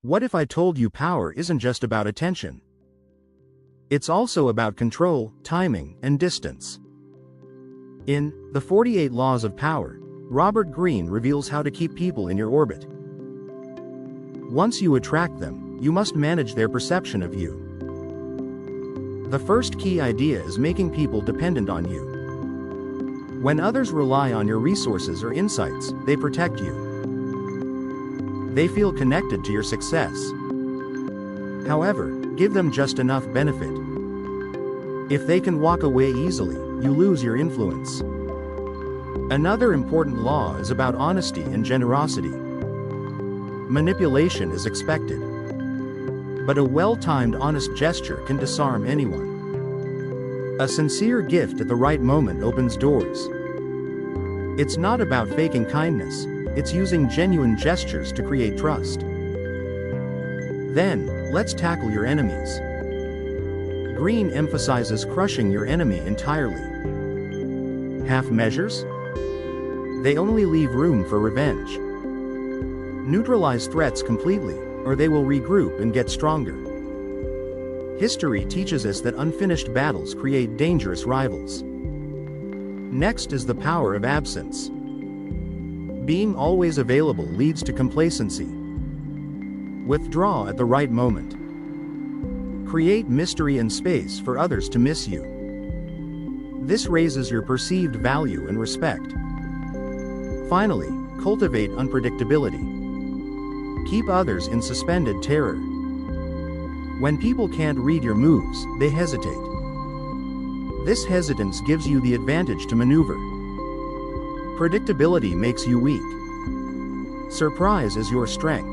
What if I told you power isn't just about attention? It's also about control, timing, and distance. In The 48 Laws of Power, Robert Greene reveals how to keep people in your orbit. Once you attract them, you must manage their perception of you. The first key idea is making people dependent on you. When others rely on your resources or insights, they protect you. They feel connected to your success. However, give them just enough benefit. If they can walk away easily, you lose your influence. Another important law is about honesty and generosity. Manipulation is expected, but a well-timed honest gesture can disarm anyone. A sincere gift at the right moment opens doors. It's not about faking kindness, it's using genuine gestures to create trust. Then, let's tackle your enemies. Greene emphasizes crushing your enemy entirely. Half measures? They only leave room for revenge. Neutralize threats completely, or they will regroup and get stronger. History teaches us that unfinished battles create dangerous rivals. Next is the power of absence. Being always available leads to complacency. Withdraw at the right moment. Create mystery and space for others to miss you. This raises your perceived value and respect. Finally, cultivate unpredictability. Keep others in suspended terror. When people can't read your moves, they hesitate. This hesitance gives you the advantage to maneuver. Predictability makes you weak. Surprise is your strength.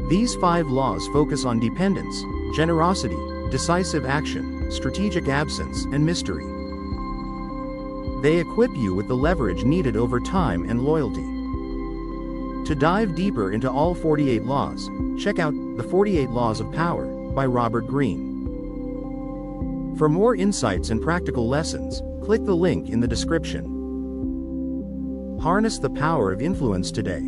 These 5 laws focus on dependence, generosity, decisive action, strategic absence, and mystery. They equip you with the leverage needed over time and loyalty. To dive deeper into all 48 laws, check out The 48 Laws of Power by Robert Greene. For more insights and practical lessons, click the link in the description. Harness the power of influence today.